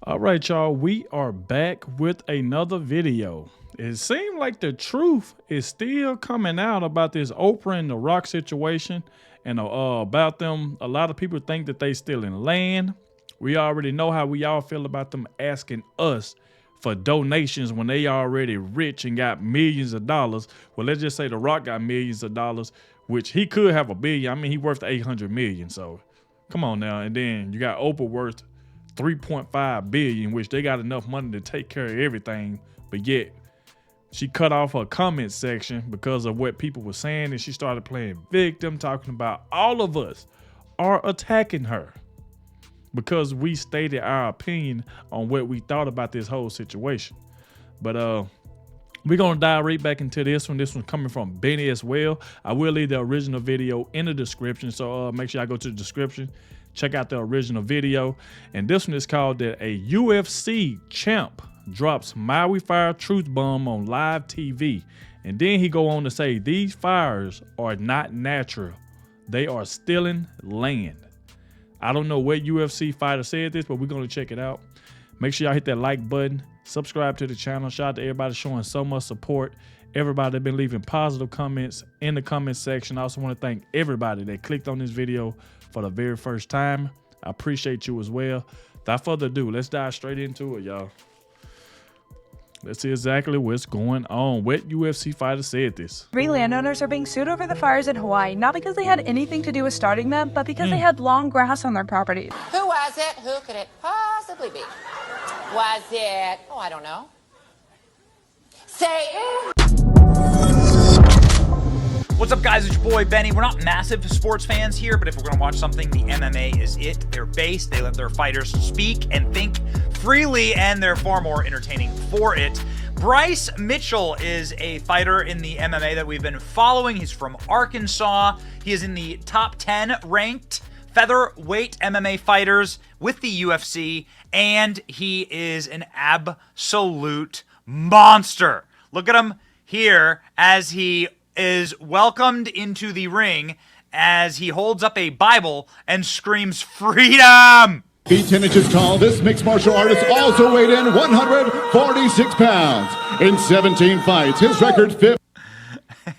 All right, y'all, we are back with another video. It seems like the truth is still coming out about this Oprah and the Rock situation and about them. A lot of people think that they still in land. We already know how we all feel about them asking us for donations when they already rich and got millions of dollars. Well, let's just say the Rock got millions of dollars, which he could have a billion. I mean, he worth 800 million. So come on now. And then you got Oprah worth 3.5 billion, which they got enough money to take care of everything, but yet she cut off her comment section because of what people were saying, and she started playing victim, talking about all of us are attacking her because we stated our opinion on what we thought about this whole situation. But we're gonna dive right back into this one. This one's coming from Benny as well. I will leave the original video in the description, so make sure I go to the description, check out the original video. And this one is called that a UFC champ drops Maui fire truth bomb on live TV. And then he go on to say these fires are not natural. They are stealing land. I don't know what UFC fighter said this, but we're going to check it out. Make sure y'all hit that like button, subscribe to the channel. Shout out to everybody showing so much support. Everybody that been leaving positive comments in the comment section. I also want to thank everybody that clicked on this video for the very first time. I appreciate you as well. Without further ado, let's dive straight into it, y'all. Let's see exactly what's going on. What UFC fighter said this? 3 landowners are being sued over the fires in Hawaii, not because they had anything to do with starting them, but because they had long grass on their properties. Who was it? Who could it possibly be? Was it? Oh, I don't know. Say it. What's up, guys? It's your boy Benny. We're not massive sports fans here, but if we're going to watch something, the MMA is it. They're based, they let their fighters speak and think freely, and they're far more entertaining for it. Bryce Mitchell is a fighter in the MMA that we've been following. He's from Arkansas. He is in the top 10 ranked featherweight MMA fighters with the UFC, and he is an absolute monster. Look at him here as he is welcomed into the ring as he holds up a Bible and screams freedom. Feet 10 inches tall, this mixed martial artist also weighed in 146 pounds in 17 fights. His record 5.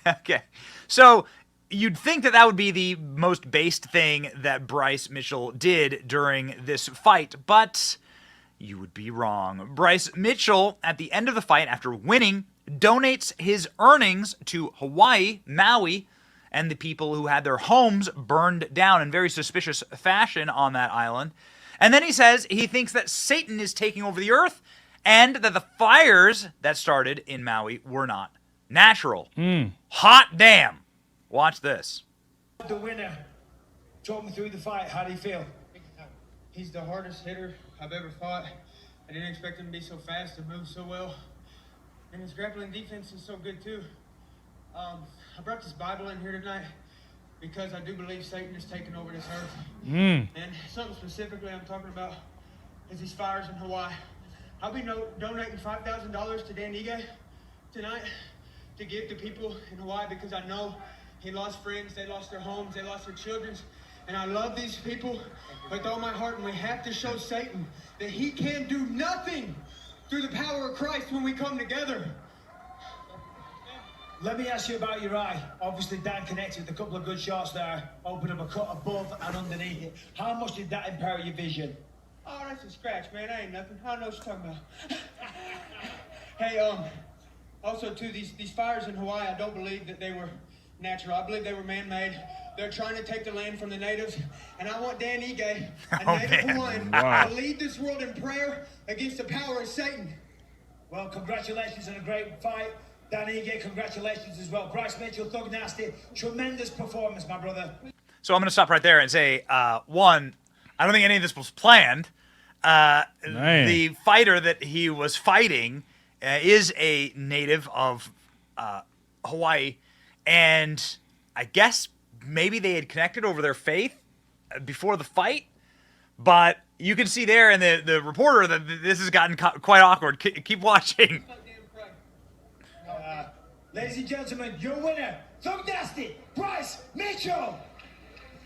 Okay, so you'd think that that would be the most based thing that Bryce Mitchell did during this fight, but you would be wrong. Bryce Mitchell, at the end of the fight, after winning, donates his earnings to Hawaii, Maui, and the people who had their homes burned down in very suspicious fashion on that island. And then he says he thinks that Satan is taking over the earth and that the fires that started in Maui were not natural. Hot damn. Watch this. The winner. Talk me through the fight. How do you feel? He's the hardest hitter I've ever fought. I didn't expect him to be so fast and move so well. And his grappling defense is so good too. I brought this Bible in here tonight because I do believe Satan is taking over this earth. And something specifically I'm talking about is these fires in Hawaii. I'll be donating $5,000 to Dan Ige tonight to give to people in Hawaii because I know he lost friends, they lost their homes, they lost their children. And I love these people with all my heart, and we have to show Satan that he can do nothing through the power of Christ when we come together. Let me ask you about your eye. Obviously, Dan connected with a couple of good shots there. Opened up a cut above and underneath it. How much did that impair your vision? Oh, that's a scratch, man. That ain't nothing. I don't know what you're talking about. Hey, also, too, these fires in Hawaii, I don't believe that they were natural. I believe they were man-made. They're trying to take the land from the natives, and I want Dan Ige, a native Hawaiian, to lead this world in prayer against the power of Satan. Well, congratulations on a great fight. Dan Ige, congratulations as well. Bryce Mitchell, Thug Nasty, tremendous performance, my brother. So I'm going to stop right there and say, one, I don't think any of this was planned. The fighter that he was fighting is a native of Hawaii, and I guess maybe they had connected over their faith before the fight, but you can see there in the reporter that this has gotten quite awkward. Keep watching. Ladies and gentlemen, your winner, Thug Nasty, Bryce Mitchell.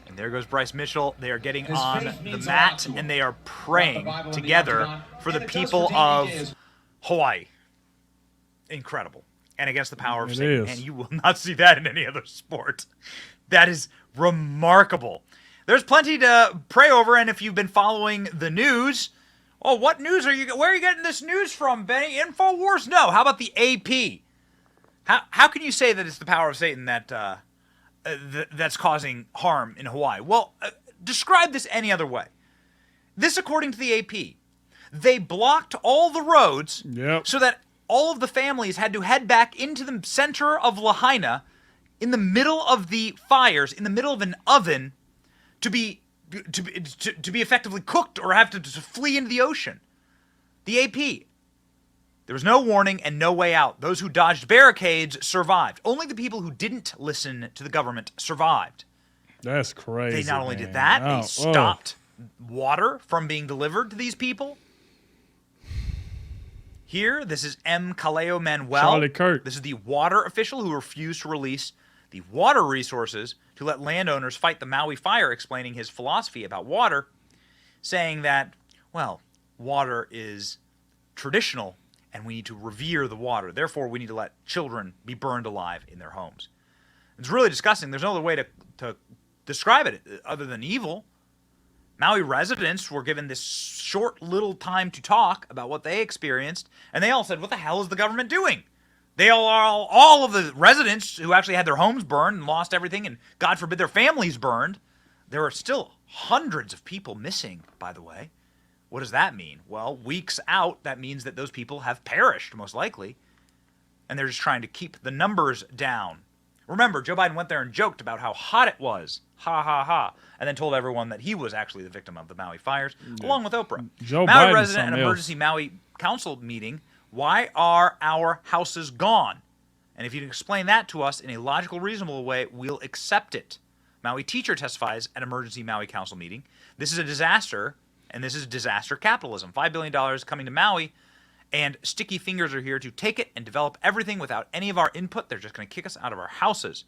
And there goes Bryce Mitchell. They are getting on the mat, and they are praying together for the people of Hawaii. Incredible. And against the power of Satan. And you will not see that in any other sport. That is remarkable. There's plenty to pray over, and if you've been following the news, what news where are you getting this news from, Benny? InfoWars? No. How about the AP? How can you say that it's the power of Satan that's causing harm in Hawaii? Well, describe this any other way. This, according to the AP, they blocked all the roads so that all of the families had to head back into the center of Lahaina in the middle of the fires, in the middle of an oven, to be effectively cooked or have to flee into the ocean. The AP. There was no warning and no way out. Those who dodged barricades survived. Only the people who didn't listen to the government survived. That's crazy. They not only did that, they stopped water from being delivered to these people. Here, this is M. Kaleo Manuel. Charlie Kirk. This is the water official who refused to release the water resources to let landowners fight the Maui fire, explaining his philosophy about water, saying that, well, water is traditional and we need to revere the water. Therefore, we need to let children be burned alive in their homes. It's really disgusting. There's no other way to describe it other than evil. Maui residents were given this short little time to talk about what they experienced, and they all said, what the hell is the government doing? They all of the residents who actually had their homes burned and lost everything, and God forbid their families burned. There are still hundreds of people missing, by the way. What does that mean? Well, weeks out, that means that those people have perished, most likely, and they're just trying to keep the numbers down. Remember, Joe Biden went there and joked about how hot it was. Ha, ha, ha. And then told everyone that he was actually the victim of the Maui fires, along with Oprah. Maui resident and emergency Maui council meeting. Why are our houses gone? And if you can explain that to us in a logical, reasonable way, we'll accept it. Maui teacher testifies at emergency Maui council meeting. This is a disaster, and this is disaster capitalism. $5 billion coming to Maui, and sticky fingers are here to take it and develop everything without any of our input. They're just going to kick us out of our houses.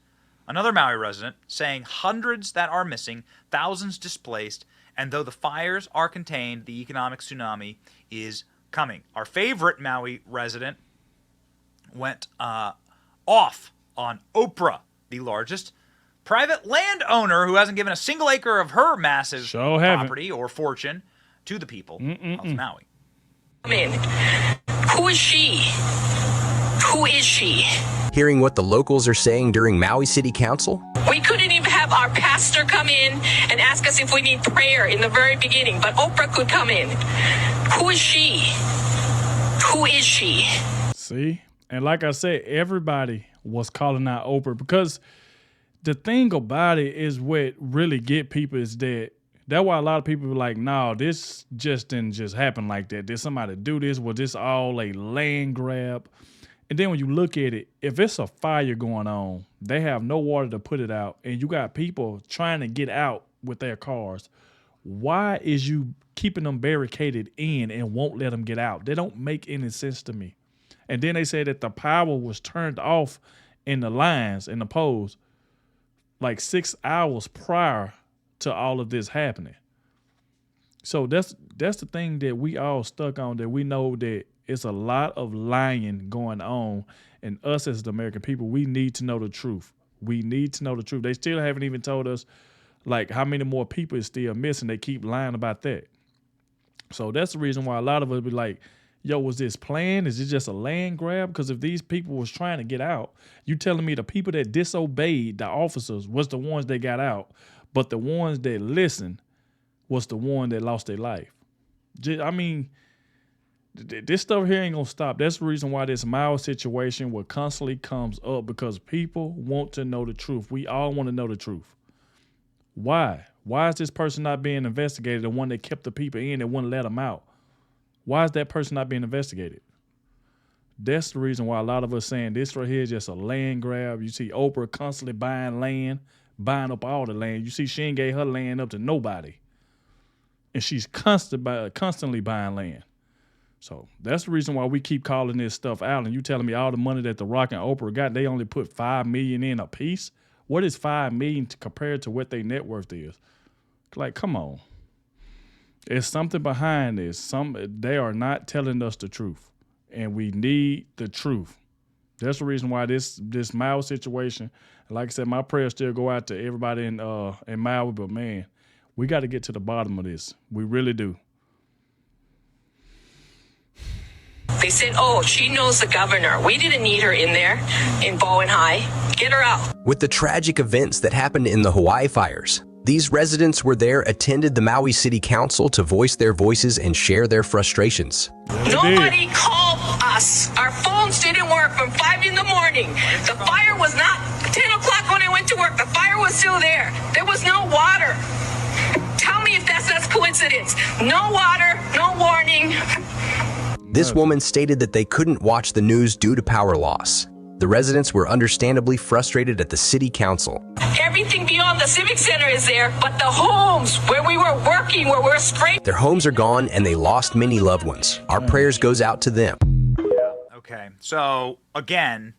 Another Maui resident saying hundreds that are missing, thousands displaced, and though the fires are contained, the economic tsunami is coming. Our favorite Maui resident went off on OPRAH, the largest private landowner who hasn't given a single acre of her massive property or fortune to the people of Maui. Who is she? Who is she? Hearing what the locals are saying during Maui City Council? We couldn't even have our pastor come in and ask us if we need prayer in the very beginning, but Oprah could come in. Who is she? Who is she? See? And like I said, everybody was calling out Oprah because the thing about it is what really get people is that that's why a lot of people are like, no, this just didn't just happen like that. Did somebody do this? Was this all a land grab? And then when you look at it, if it's a fire going on, they have no water to put it out, and you got people trying to get out with their cars. Why is you keeping them barricaded in and won't let them get out? They don't make any sense to me. And then they say that the power was turned off in the lines, in the poles, like 6 hours prior to all of this happening. So that's the thing that we all stuck on, that we know that it's a lot of lying going on, and us as the American people, we need to know the truth. We need to know the truth. They still haven't even told us like how many more people is still missing. They keep lying about that. So that's the reason why a lot of us be like, yo, was this planned? Is it just a land grab? Because if these people was trying to get out, you telling me the people that disobeyed the officers was the ones that got out, but the ones that listened was the one that lost their life. I mean, this stuff here ain't gonna stop. That's the reason why this Maui situation will constantly comes up, because people want to know the truth. We all want to know the truth. Why? Why is this person not being investigated? The one that kept the people in and wouldn't let them out. Why is that person not being investigated? That's the reason why a lot of us saying this right here is just a land grab. You see Oprah constantly buying land, buying up all the land. You see she ain't gave her land up to nobody. And she's constantly buying land. So that's the reason why we keep calling this stuff out. And you telling me all the money that The Rock and Oprah got, they only put $5 million in a piece? What is $5 million compared to what their net worth is? Like, come on. There's something behind this. They are not telling us the truth, and we need the truth. That's the reason why this Maui situation. Like I said, my prayers still go out to everybody in Maui, but man, we got to get to the bottom of this. We really do. They said, oh, she knows the governor. We didn't need her in there in Bowen High. Get her out. With the tragic events that happened in the Hawaii fires, these residents were there, attended the Maui City Council to voice their voices and share their frustrations. Nobody called us. Our phones didn't work from 5 in the morning. The fire was not 10 o'clock when I went to work. The fire was still there. There was no water. Tell me if that's coincidence. No water, no warning. This woman stated that they couldn't watch the news due to power loss. The residents were understandably frustrated at the city council. Everything beyond the Civic Center is there, but the homes where we were working, where we're scraping. Their homes are gone and they lost many loved ones. Our prayers goes out to them. Okay, so again,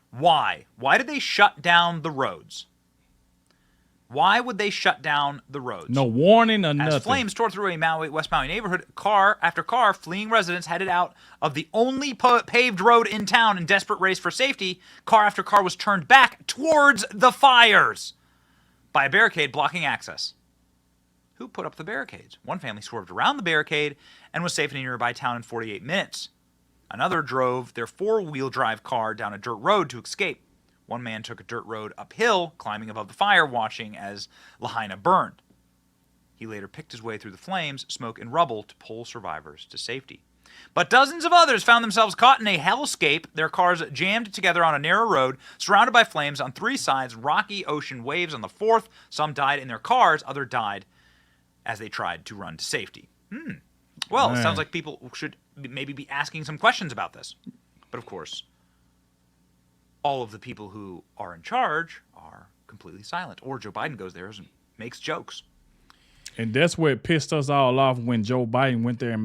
why? Why did they shut down the roads? Why would they shut down the roads? No warning or nothing. As flames tore through a West Maui neighborhood, car after car, fleeing residents headed out of the only paved road in town in desperate race for safety. Car after car was turned back towards the fires by a barricade blocking access. Who put up the barricades? One family swerved around the barricade and was safe in a nearby town in 48 minutes. Another drove their four-wheel drive car down a dirt road to escape. One man took a dirt road uphill, climbing above the fire, watching as Lahaina burned. He later picked his way through the flames, smoke, and rubble to pull survivors to safety. But dozens of others found themselves caught in a hellscape, their cars jammed together on a narrow road, surrounded by flames on three sides, rocky ocean waves on the fourth. Some died in their cars, others died as they tried to run to safety. Well, it sounds like people should maybe be asking some questions about this. But of course, all of the people who are in charge are completely silent. Or Joe Biden goes there and makes jokes. And that's what pissed us all off when Joe Biden went there and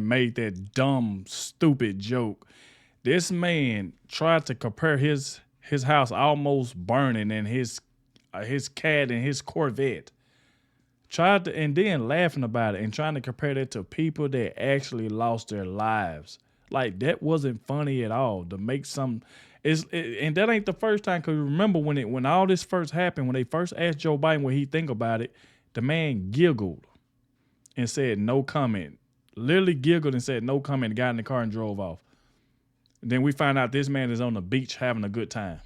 made that dumb, stupid joke. This man tried to compare his house almost burning and his cat and his Corvette. And then laughing about it and trying to compare that to people that actually lost their lives. Like, that wasn't funny at all. To make some... and that ain't the first time, because remember when all this first happened, when they first asked Joe Biden what he think about it, the man giggled and said no comment. Literally giggled and said no comment, got in the car and drove off. And then we find out this man is on the beach having a good time.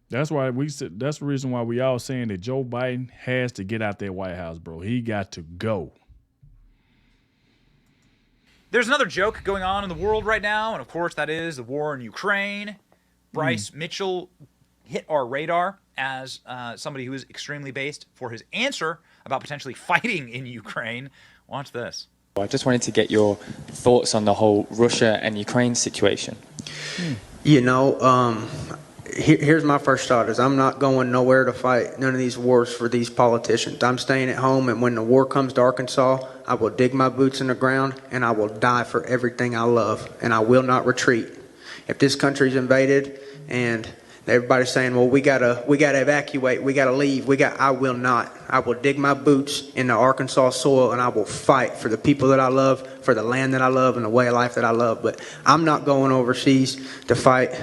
That's why that's the reason why we all saying that Joe Biden has to get out that White House, bro. He got to go. There's another joke going on in the world right now, and of course that is the war in Ukraine. Bryce Mitchell hit our radar as somebody who is extremely based for his answer about potentially fighting in Ukraine. Watch this. I just wanted to get your thoughts on the whole Russia and Ukraine situation. You know, here's my first thought is I'm not going nowhere to fight none of these wars for these politicians. I'm staying at home, and when the war comes to Arkansas, I will dig my boots in the ground and I will die for everything I love, and I will not retreat. If this country's invaded and everybody's saying, well, we gotta evacuate, we gotta leave, I will not. I will dig my boots in the Arkansas soil and I will fight for the people that I love, for the land that I love, and the way of life that I love. But I'm not going overseas to fight.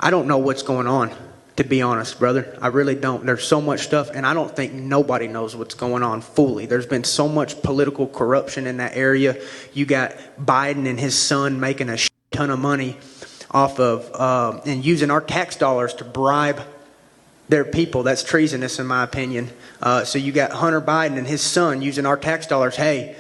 I don't know what's going on, to be honest, brother. I really don't. There's so much stuff, and I don't think nobody knows what's going on fully. There's been so much political corruption in that area. You got Biden and his son making a ton of money off of and using our tax dollars to bribe their people. That's treasonous, in my opinion. So you got Hunter Biden and his son using our tax dollars. Hey,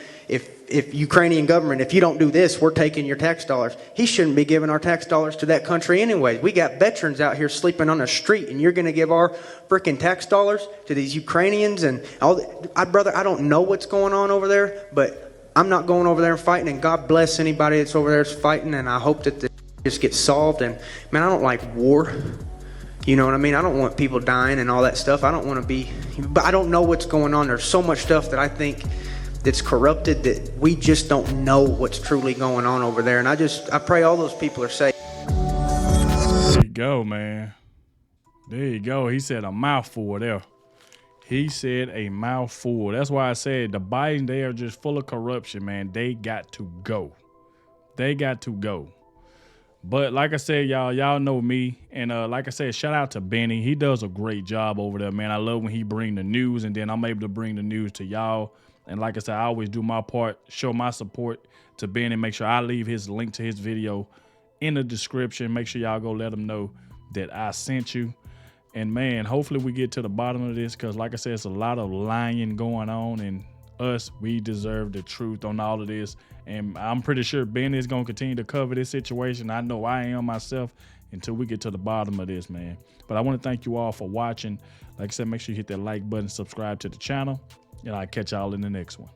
if Ukrainian government, if you don't do this, we're taking your tax dollars. He shouldn't be giving our tax dollars to that country anyway. We got veterans out here sleeping on the street, and you're going to give our freaking tax dollars to these Ukrainians and all. Brother, I don't know what's going on over there, but I'm not going over there and fighting. And God bless anybody that's over there fighting. And I hope that this just gets solved. And man, I don't like war. You know what I mean? I don't want people dying and all that stuff. I don't want to be, but I don't know what's going on. There's so much stuff that I think that's corrupted that we just don't know what's truly going on over there. And I pray all those people are safe. There you go, man. There you go. He said a mouthful there. He said a mouthful. That's why I said the Biden, they are just full of corruption, man. They got to go. They got to go. But like I said, y'all know me. And like I said, shout out to Benny. He does a great job over there, man. I love when he bring the news, and then I'm able to bring the news to y'all. And like I said, I always do my part, show my support to Benny. Make sure I leave his link to his video in the description. Make sure y'all go let him know that I sent you. And man, hopefully we get to the bottom of this, because like I said, it's a lot of lying going on, and we deserve the truth on all of this. And I'm pretty sure Ben is going to continue to cover this situation. I know I am myself, until we get to the bottom of this, man. But I want to thank you all for watching. Like I said, make sure you hit that like button, subscribe to the channel, and I'll catch y'all in the next one.